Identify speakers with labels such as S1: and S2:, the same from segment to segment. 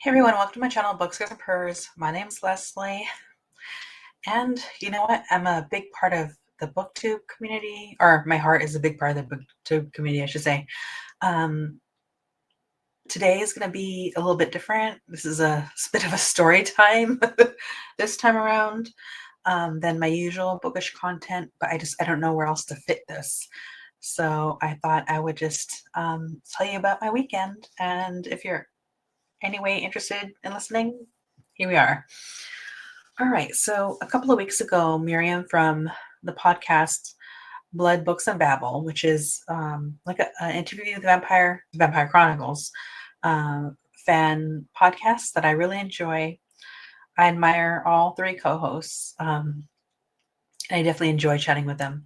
S1: Hey everyone, welcome to my channel, Books and Purrs. My name's Leslie, and you know what? I'm a big part of the BookTube community, or my heart is a big part of the BookTube community, I should say. Um, Today is going to be a little bit different. This is a bit of a story time this time around than my usual bookish content, but I don't know where else to fit this. So I thought I would just tell you about my weekend, and if you're anyway interested in listening, here we are. All right. So a couple of weeks ago, Miriam from the podcast Blood, Books, and Babble, which is like an interview with Vampire Chronicles fan podcast that I really enjoy. I admire all three co-hosts. And I definitely enjoy chatting with them.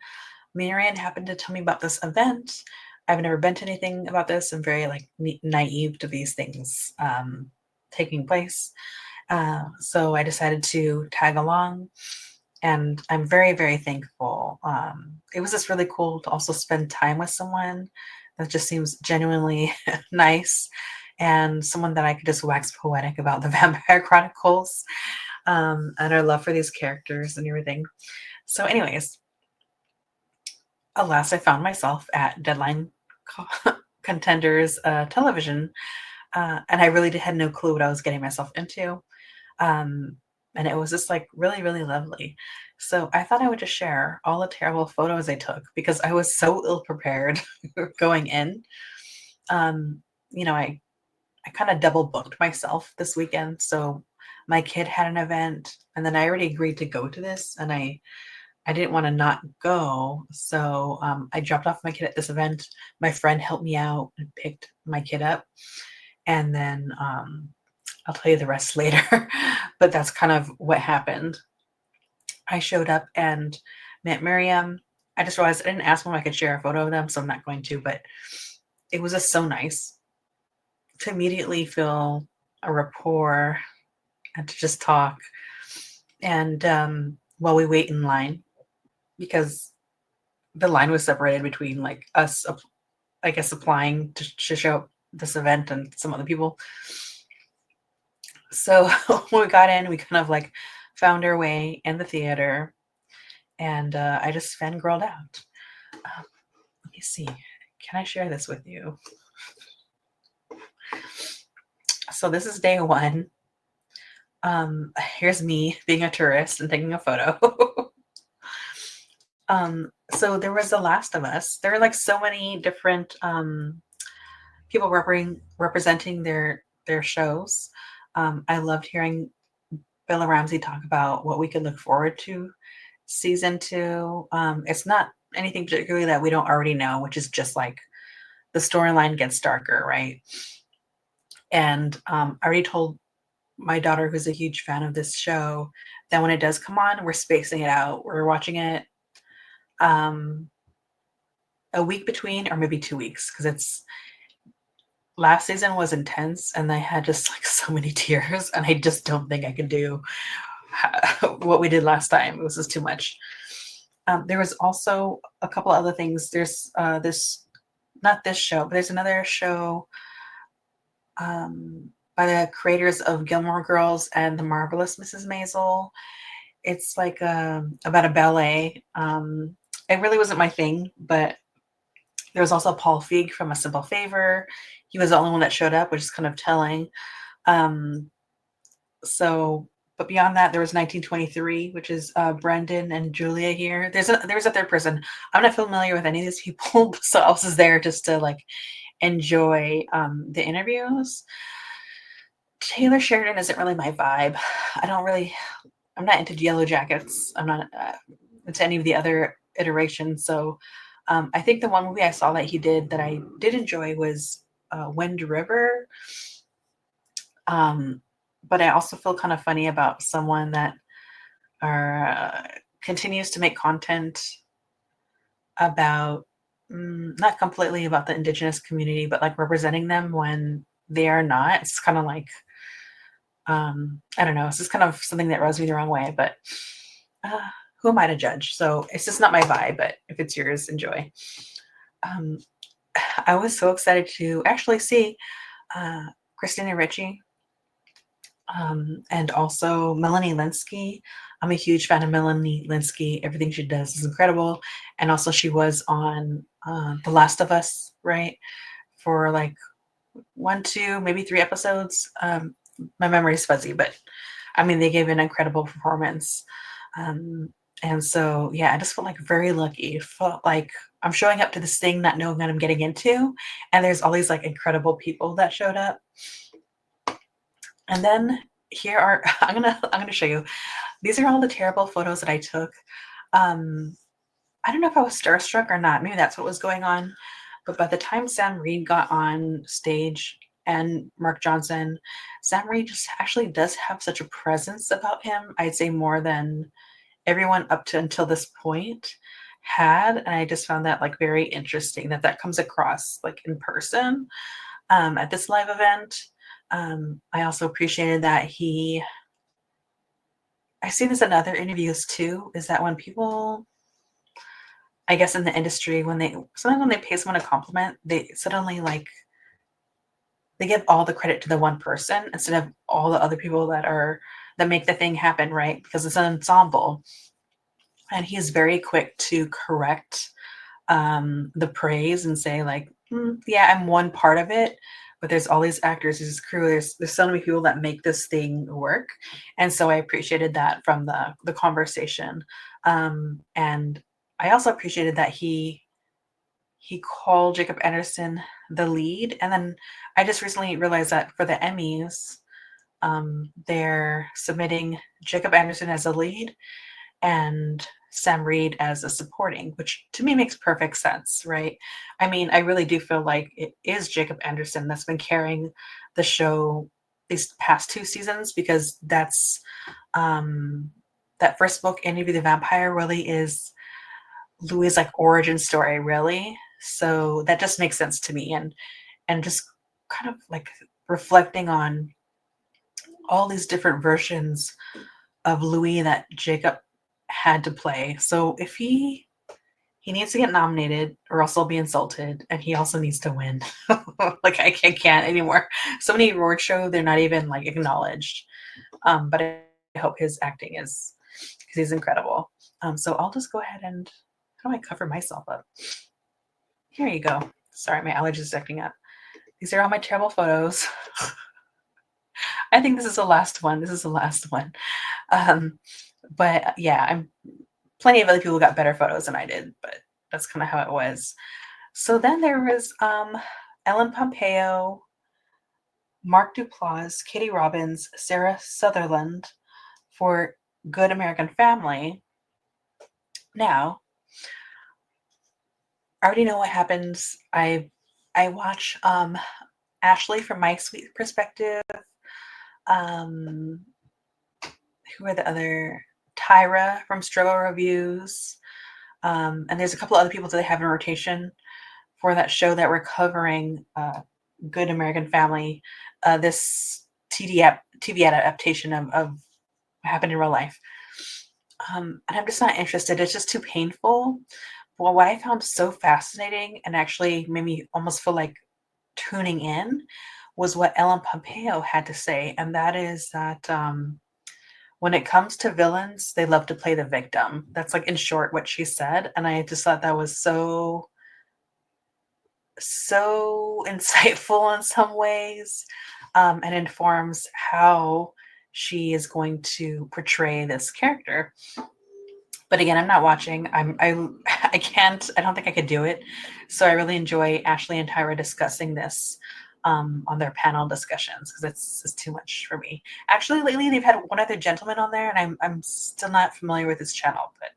S1: Miriam happened to tell me about this event. I've never been to anything about this. I'm very like naive to these things taking place. So I decided to tag along, and I'm very, very thankful. It was just really cool to also spend time with someone that just seems genuinely nice, and someone that I could just wax poetic about the Vampire Chronicles and our love for these characters and everything. So, anyways, alas, I found myself at Deadline Contenders Television, and I really had no clue what I was getting myself into. Um, and it was just like really, really lovely. So I thought I would just share all the terrible photos I took because I was so ill prepared going in. Um, you know, I kind of double booked myself this weekend. So my kid had an event, and then I already agreed to go to this, and I didn't want to not go. So I dropped off my kid at this event. My friend helped me out and picked my kid up, and then I'll tell you the rest later, but that's kind of what happened. I showed up and met Miriam. I just realized I didn't ask them if I could share a photo of them, so I'm not going to, but it was just so nice to immediately feel a rapport and to just talk. And while we wait in line, because the line was separated between like us, I guess, applying to show up this event and some other people. So when we got in, we kind of like found our way in the theater, and I just fangirled out. Let me see. Can I share this with you? So this is day one. Here's me being a tourist and taking a photo. So there was The Last of Us. There are like so many different people representing their shows. I loved hearing Bella Ramsey talk about what we could look forward to season two. It's not anything particularly that we don't already know, which is just like the storyline gets darker, right? And I already told my daughter, who's a huge fan of this show, that when it does come on, we're spacing it out. We're watching it um, a week between, or maybe 2 weeks, because it's last season was intense, and I had just like so many tears, and I just don't think I could do what we did last time. It was just too much. There was also a couple other things. There's this, not this show, but there's another show by the creators of Gilmore Girls and The Marvelous Mrs. Maisel. It's like about a ballet. It really wasn't my thing, but there was also Paul Feig from A Simple Favor. He was the only one that showed up, which is kind of telling. Um, so, but beyond that, there was 1923, which is Brendan and Julia here. There's a third person. I'm not familiar with any of these people, so I was just there just to like enjoy the interviews. Taylor Sheridan isn't really my vibe. I'm not into Yellow Jackets. I'm not into any of the other iterations. So I think the one movie I saw that he did that I did enjoy was Wind River. But I also feel kind of funny about someone that continues to make content about, not completely about the Indigenous community, but like representing them when they are not. It's kind of like, I don't know. It's just kind of something that rubs me the wrong way, but who am I to judge? So it's just not my vibe, but if it's yours, enjoy. Um, I was so excited to actually see Christina Ricci And also Melanie Linsky. I'm a huge fan of Melanie Linsky. Everything she does is incredible. And also, she was on The Last of Us, right? For like one, two, maybe three episodes. My memory is fuzzy, but I mean, they gave an incredible performance. Um, and so, yeah, I just felt like very lucky. Felt like I'm showing up to this thing not knowing what I'm getting into, and there's all these like incredible people that showed up. And then here are I'm gonna show you. These are all the terrible photos that I took. Um, I don't know if I was starstruck or not. Maybe that's what was going on. But by the time Sam Reed got on stage and Mark Johnson, Sam Reed just actually does have such a presence about him. I'd say more than everyone up to until this point had. And I just found that like very interesting that that comes across like in person at this live event. I also appreciated that I see this in other interviews too, is that when people, I guess in the industry, sometimes when they pay someone a compliment, they suddenly like they give all the credit to the one person instead of all the other people that make the thing happen, right? Because it's an ensemble. And he's very quick to correct the praise and say like, yeah, I'm one part of it, but there's all these actors, there's crew, there's so many people that make this thing work. And so I appreciated that from the conversation. And I also appreciated that he called Jacob Anderson the lead. And then I just recently realized that for the Emmys, they're submitting Jacob Anderson as a lead and Sam Reed as a supporting, which to me makes perfect sense, right? I mean, I really do feel like it is Jacob Anderson that's been carrying the show these past two seasons, because that first book, Interview the Vampire, really is Louis' like origin story, really. So that just makes sense to me, and just kind of like reflecting on all these different versions of Louis that Jacob had to play. So if he needs to get nominated or else I'll be insulted, and he also needs to win. Like I can't anymore. So many award show they're not even like acknowledged. But I hope his acting is, because he's incredible. So I'll just go ahead and how do I cover myself up? Here you go. Sorry, my allergies is acting up. These are all my terrible photos. I think this is the last one. This is the last one. Um, but yeah, I'm plenty of other people got better photos than I did, but that's kind of how it was. So then there was Ellen Pompeo, Mark Duplass, Katie Robbins, Sarah Sutherland for Good American Family. Now, I already know what happens. I watch Ashley from My Sweet Perspective. Um, who are the other? Tyra from Struggle Reviews. And there's a couple other people that they have in rotation for that show that we're covering, Good American Family, this TV adaptation of what happened in real life. And I'm just not interested. It's just too painful. Well, what I found so fascinating and actually made me almost feel like tuning in was what Ellen Pompeo had to say. And that is that when it comes to villains, they love to play the victim. That's like in short what she said. And I just thought that was so insightful in some ways, and informs how she is going to portray this character. But again, I'm not watching. I can't. I don't think I could do it. So I really enjoy Ashley and Tyra discussing this on their panel discussions, because it's too much for me. Actually, lately they've had one other gentleman on there, and I'm still not familiar with his channel, but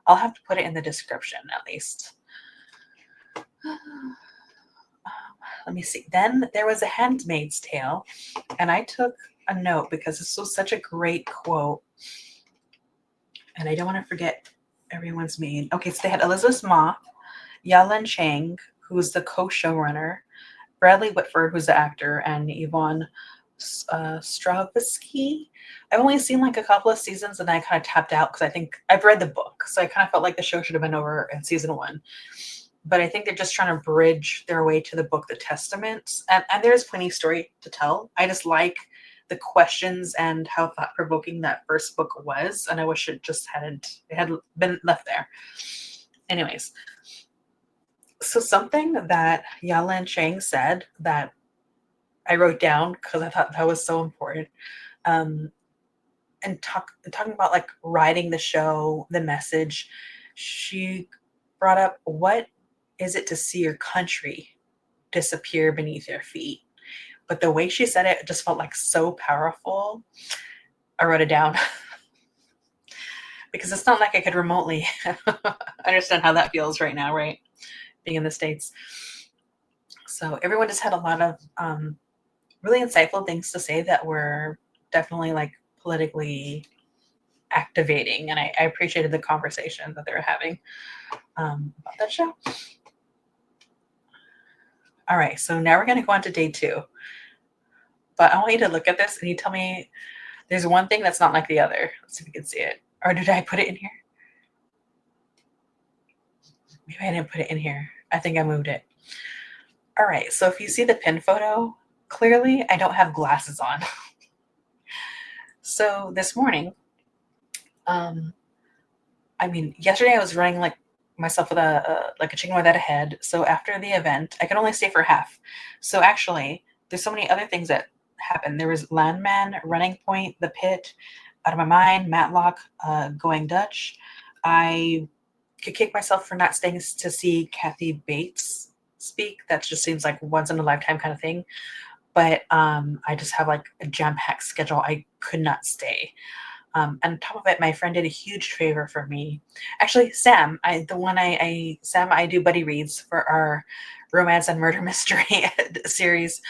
S1: I'll have to put it in the description at least. Let me see. Then there was A Handmaid's Tale, and I took a note because this was such a great quote, and I don't want to forget everyone's name. Okay, so they had Elizabeth Moth, Yalin Chang, who's the co-showrunner, Bradley Whitford, who's the actor, and Yvonne Stravinsky. I've only seen like a couple of seasons, and I kind of tapped out because I think I've read the book, so I kind of felt like the show should have been over in season one. But I think they're just trying to bridge their way to the book, The Testament. And there's plenty of story to tell. I just like the questions and how thought-provoking that first book was, and I wish it just had been left there. Anyways, so something that Yalan Chang said that I wrote down because I thought that was so important. Um, and talking about like writing the show, the message, she brought up, what is it to see your country disappear beneath your feet? But the way she said it just felt like so powerful. I wrote it down because it's not like I could remotely understand how that feels right now, right? Being in the States. So everyone just had a lot of really insightful things to say that were definitely like politically activating. And I appreciated the conversation that they were having about that show. All right, so now we're going to go on to day 2. But I want you to look at this and you tell me there's one thing that's not like the other. Let's see if you can see it. Or did I put it in here? Maybe I didn't put it in here. I think I moved it. All right, so if you see the pin photo, clearly I don't have glasses on. So this morning, yesterday I was running like myself with a chicken without a head. So after the event, I could only stay for half. So actually, there's so many other things that happened. There was Landman, Running Point, The Pit, Out of My Mind, Matlock, Going Dutch. I could kick myself for not staying to see Kathy Bates speak. That just seems like once in a lifetime kind of thing. But I just have like a jam-packed schedule. I could not stay. And on top of it, my friend did a huge favor for me. Actually, Sam, I do buddy reads for our romance and murder mystery series.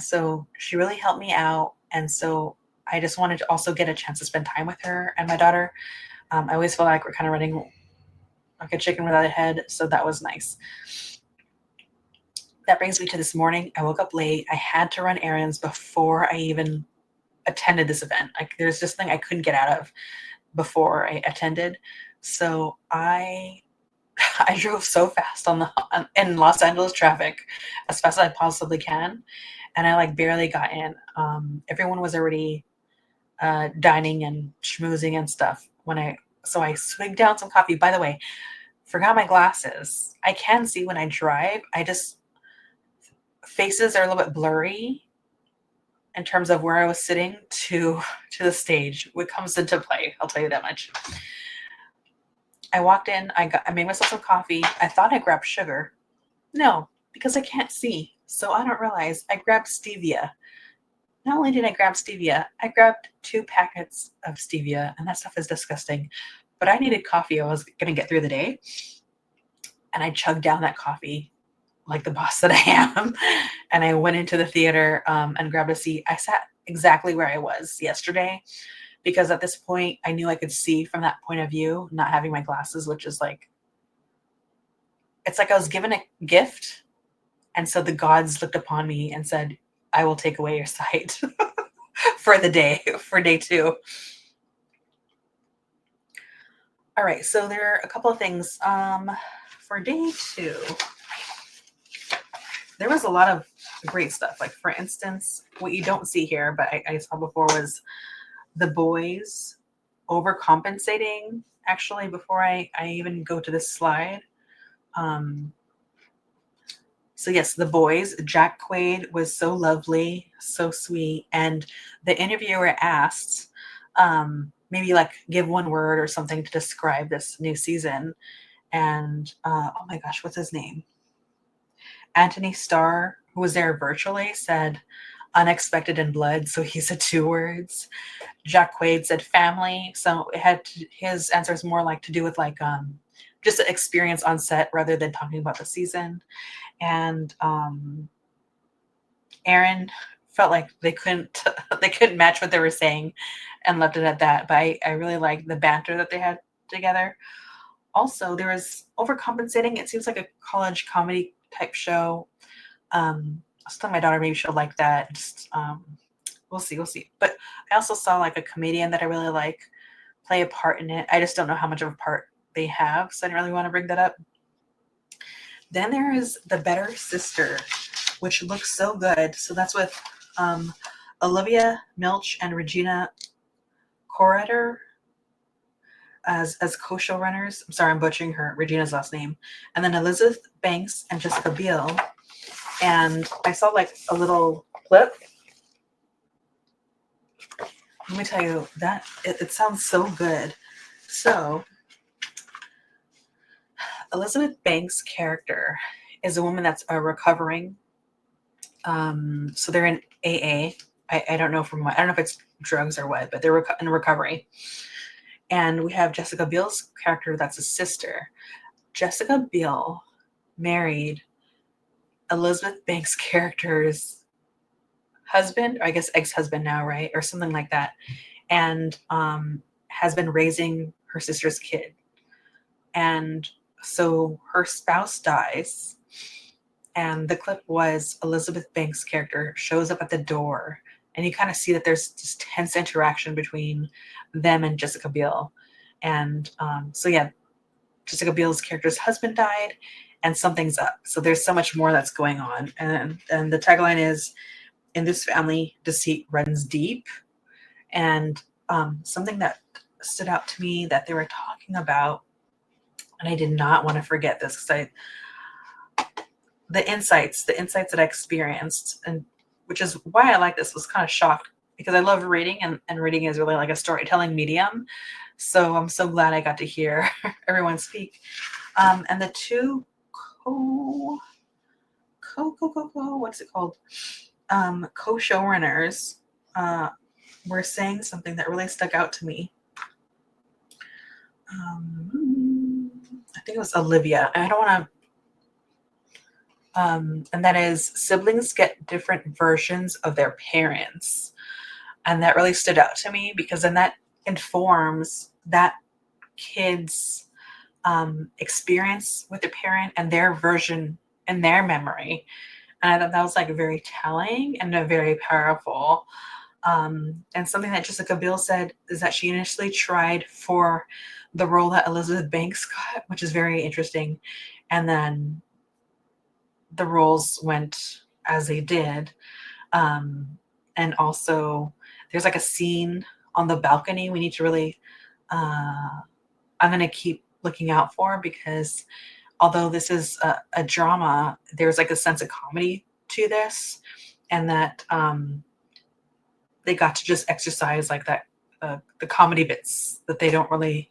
S1: So she really helped me out. And so I just wanted to also get a chance to spend time with her and my daughter. I always feel like we're kind of running like a chicken without a head. So that was nice. That brings me to this morning. I woke up late. I had to run errands before I even attended this event. Like there's this thing I couldn't get out of before I attended. So I drove so fast in Los Angeles traffic, as fast as I possibly can, and I like barely got in. Everyone was already dining and schmoozing and stuff so I swigged down some coffee. By the way, forgot my glasses. I can see when I drive. Faces are a little bit blurry in terms of where I was sitting to the stage. What comes into play, I'll tell you that much. I walked in, I made myself some coffee. I thought I grabbed sugar. No, because I can't see. So I don't realize I grabbed stevia. Not only did I grab stevia, I grabbed 2 packets of stevia, and that stuff is disgusting. But I needed coffee. I was going to get through the day. And I chugged down that coffee like the boss that I am. And I went into the theater and grabbed a seat. I sat exactly where I was yesterday because at this point I knew I could see from that point of view, not having my glasses, which is like, it's like I was given a gift. And so the gods looked upon me and said, I will take away your sight for day 2. All right, so there are a couple of things. For day 2, there was a lot of great stuff. Like, for instance, what you don't see here, but I saw before, was the boys overcompensating, actually, before I even go to this slide. So yes, the boys, Jack Quaid was so lovely, so sweet. And the interviewer asked, maybe like give one word or something to describe this new season. And oh my gosh, what's his name? Anthony Starr, who was there virtually, said unexpected in blood. So he said 2 words. Jack Quaid said family. So his answer is more like to do with like just the experience on set rather than talking about the season. And Aaron felt like they couldn't match what they were saying and left it at that. But I really liked the banter that they had together. Also, there was overcompensating. It seems like a college comedy type show. I was telling my daughter maybe she'll like that. Just we'll see. But I also saw like a comedian that I really like play a part in it. I just don't know how much of a part they have, so I didn't really want to bring that up. Then there is The Better Sister, which looks so good. So that's with Olivia Milch and Regina Corrider as co-showrunners. I'm sorry, I'm butchering Regina's last name. And then Elizabeth Banks and Jessica Biel. And I saw like a little clip. Let me tell you that it sounds so good. So Elizabeth Banks' character is a woman that's recovering. So they're in AA. I don't know from what. I don't know if it's drugs or what, but they're in recovery. And we have Jessica Biel's character that's a sister. Jessica Biel married Elizabeth Banks' character's husband, or I guess ex-husband now, right? Or something like that. And has been raising her sister's kid. And so her spouse dies. And the clip was Elizabeth Banks' character shows up at the door. And you kind of see that there's this tense interaction between them and Jessica Biel. And so, yeah, Jessica Biel's character's husband died and something's up. So there's so much more that's going on. And the tagline is, in this family, deceit runs deep. And something that stood out to me that they were talking about, and I did not want to forget this because the insights that I experienced, and which is why I like this, was kind of shocked because I love reading, and reading is really like a storytelling medium. So I'm so glad I got to hear everyone speak. And the two what's it called? Co-showrunners were saying something that really stuck out to me. I think it was Olivia. I don't want to. And that is, siblings get different versions of their parents. And that really stood out to me because then that informs that kid's experience with the parent and their version and their memory. And I thought that was like very telling and very powerful. And something that Jessica Biel said is that she initially tried for the role that Elizabeth Banks got, which is very interesting. And then the roles went as they did. And also there's like a scene on the balcony we need to really, I'm going to keep looking out for, because although this is a drama, there's like a sense of comedy to this, and that they got to just exercise like that, the comedy bits that they don't really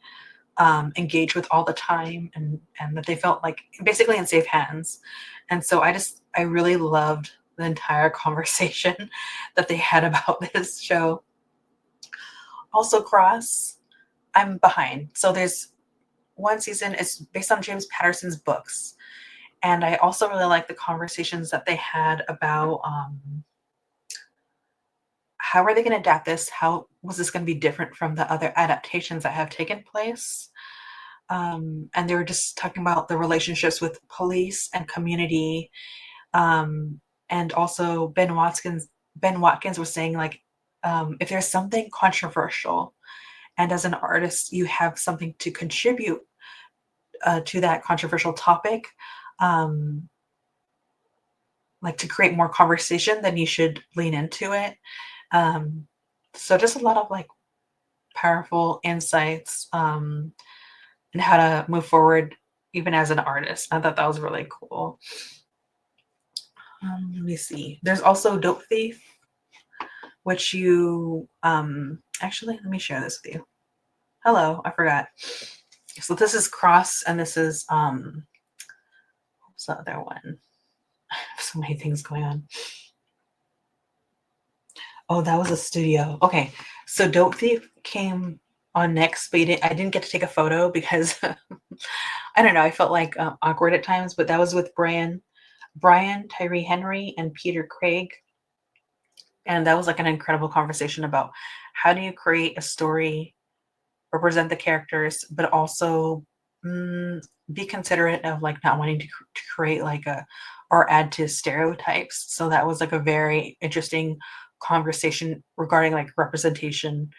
S1: engage with all the time, and that they felt like basically in safe hands. And so I really loved the entire conversation that they had about this show. Also, Cross, I'm behind. So there's one season, it's based on James Patterson's books. And I also really like the conversations that they had about how are they going to adapt this? How was this going to be different from the other adaptations that have taken place? And they were just talking about the relationships with police and community. And also Ben Watkins was saying, like, if there's something controversial and as an artist you have something to contribute to that controversial topic, like to create more conversation, then you should lean into it. So just a lot of like powerful insights and how to move forward even as an artist. I thought that was really cool. Let me see. There's also Dope Thief, which you actually, let me share this with you. Hello, I forgot. So this is Cross, and this is what's the other one? I have so many things going on. Oh, that was a studio. Okay, so Dope Thief came on next, but I didn't get to take a photo because I don't know. I felt like awkward at times, but that was with Brian, Tyree Henry, and Peter Craig. And that was like an incredible conversation about how do you create a story, represent the characters, but also be considerate of like not wanting to create like or add to stereotypes. So that was like a very interesting conversation regarding like representation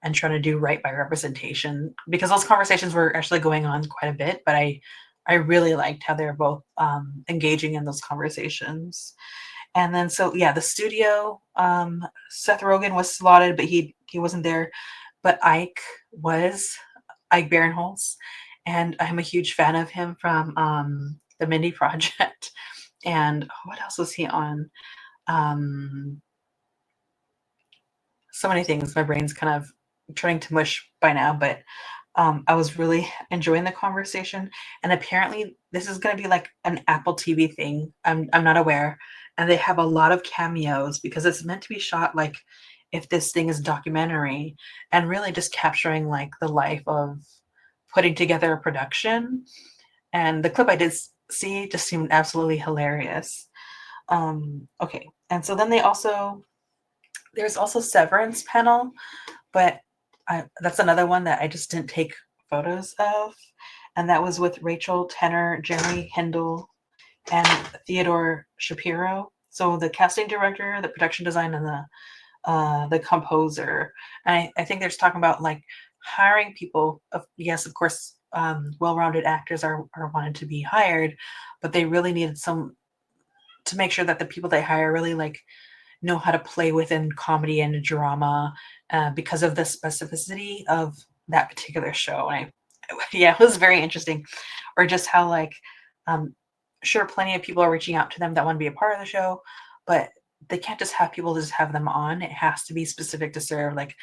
S1: and trying to do right by representation, because those conversations were actually going on quite a bit, but I really liked how they were both engaging in those conversations. And then so yeah, the studio, Seth Rogen was slotted, but he wasn't there. But was Ike Barinholtz, and I'm a huge fan of him from the Mindy Project. And what else was he on? Um, so many things. My brain's kind of turning to mush by now, but I was really enjoying the conversation. And apparently, this is going to be like an Apple TV thing. I'm not aware, and they have a lot of cameos because it's meant to be shot like if this thing is documentary and really just capturing like the life of putting together a production. And the clip I did see just seemed absolutely hilarious. Okay, and so then there's also Severance panel, but that's another one that I just didn't take photos of, and that was with Rachel Tenner, Jeremy Hindle, and Theodore Shapiro. So the casting director, the production design, and the composer. And I think they're just talking about like hiring people. Yes, of course, well-rounded actors are wanted to be hired, but they really needed some to make sure that the people they hire really like know how to play within comedy and drama because of the specificity of that particular show. And yeah, it was very interesting. Or just how like, sure, plenty of people are reaching out to them that want to be a part of the show, but they can't just have people just have them on. It has to be specific to serve like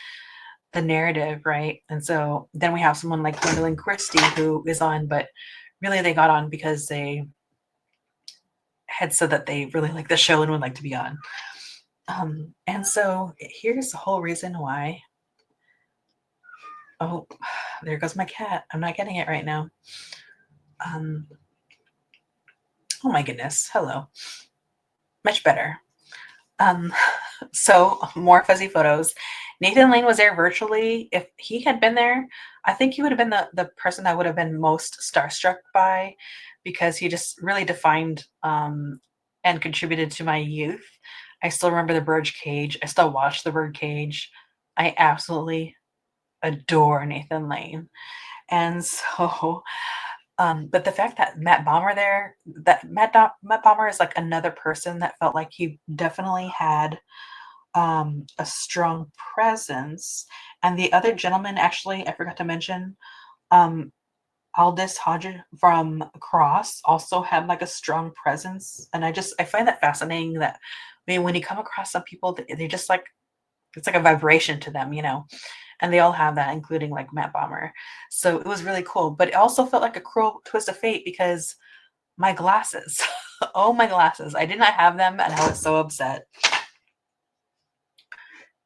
S1: the narrative, right? And so then we have someone like Gwendolyn Christie who is on, but really they got on because they had said that they really like the show and would like to be on. And so here's the whole reason why. Oh, there goes my cat. I'm not getting it right now. Um, oh my goodness. Hello. Much better. Um, so more fuzzy photos. Nathan Lane was there virtually. If he had been there, I think he would have been the person I would have been most starstruck by because he just really defined and contributed to my youth. I still remember the Birdcage. I still watch the Birdcage. I absolutely adore Nathan Lane. And so, but the fact that Matt Bomber there, that Matt Bomber is like another person that felt like he definitely had a strong presence. And the other gentleman, actually, I forgot to mention, um, Aldous Hodge from Cross also had like a strong presence. And I find that fascinating that, I mean, when you come across some people, they just like, it's like a vibration to them, and they all have that, including like Matt Bomber. So it was really cool, but it also felt like a cruel twist of fate because my glasses, oh, my glasses, I did not have them and I was so upset.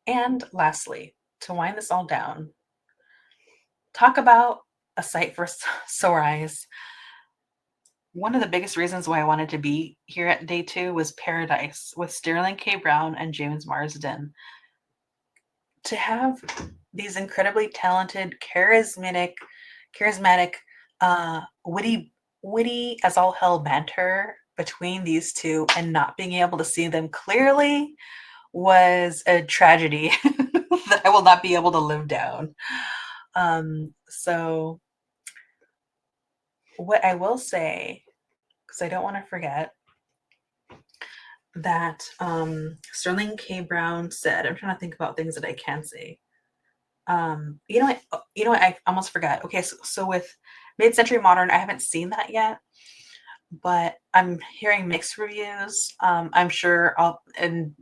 S1: And lastly, to wind this all down, talk about a sight for sore eyes. One of the biggest reasons why I wanted to be here at day 2 was Paradise with Sterling K. Brown and James Marsden. To have these incredibly talented, charismatic, witty as all hell banter between these two and not being able to see them clearly was a tragedy that I will not be able to live down. So what I will say, because I don't want to forget, that Sterling K. Brown said, I'm trying to think about things that I can say. You know what, I almost forgot. Okay, so with Mid-Century Modern, I haven't seen that yet, but I'm hearing mixed reviews. I'm sure and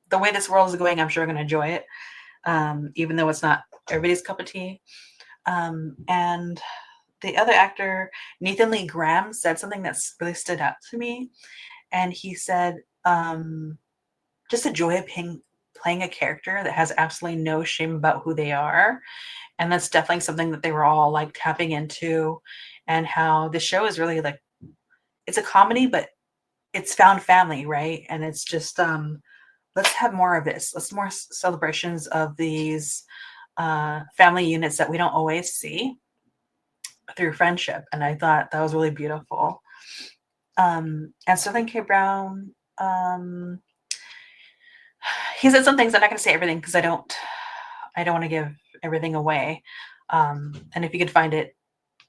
S1: the way this world is going, I'm sure I'm going to enjoy it, even though it's not everybody's cup of tea. And the other actor, Nathan Lee Graham, said something that's really stood out to me. And he said, just a joy of playing a character that has absolutely no shame about who they are. And that's definitely something that they were all like tapping into, and how the show is really like, it's a comedy, but it's found family, right? And it's just, let's have more of this. Let's more celebrations of these family units that we don't always see through friendship. And I thought that was really beautiful. And Sterling K. Brown, he said some things. I'm not going to say everything because I don't want to give everything away. And if you could find it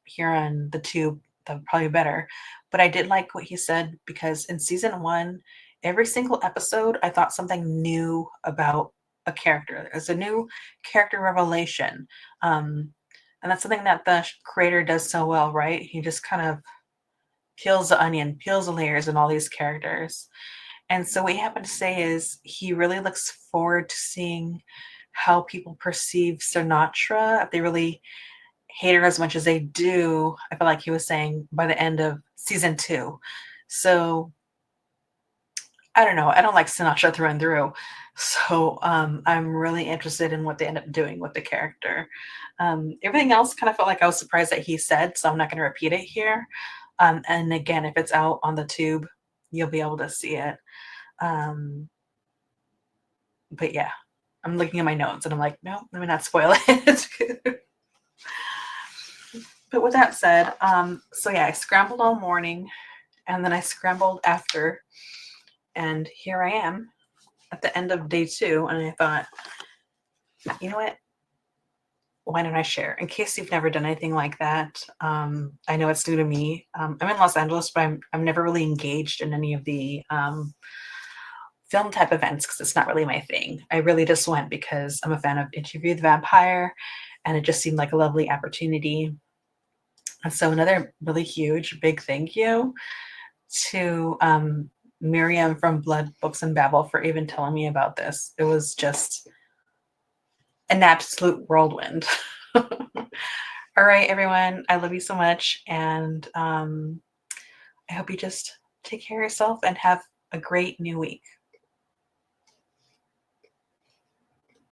S1: here on the tube, that would probably be better. But I did like what he said because in season 1, every single episode, I thought something new about a character. There's a new character revelation. And that's something that the creator does so well, right? He just kind of peels the onion, peels the layers in all these characters. And so what he happened to say is he really looks forward to seeing how people perceive Sinatra, if they really hate her as much as they do. I feel like he was saying by the end of season 2. So I don't know. I don't like Sinatra through and through. So I'm really interested in what they end up doing with the character. Everything else kind of felt like I was surprised that he said, so I'm not going to repeat it here. And again, if it's out on the tube, you'll be able to see it. Um, but yeah, I'm looking at my notes and I'm like, no, let me not spoil it. But with that said, so yeah, I scrambled all morning and then I scrambled after, and here I am at the end of day 2, and I thought, you know what? Why don't I share? In case you've never done anything like that, I know it's new to me. I'm in Los Angeles, but I'm never really engaged in any of the film type events because it's not really my thing. I really just went because I'm a fan of Interview with the Vampire, and it just seemed like a lovely opportunity. And so another really huge, big thank you to Miriam from Blood, Books, and Babel for even telling me about this. It was just an absolute whirlwind. All right, everyone. I love you so much. And I hope you just take care of yourself and have a great new week.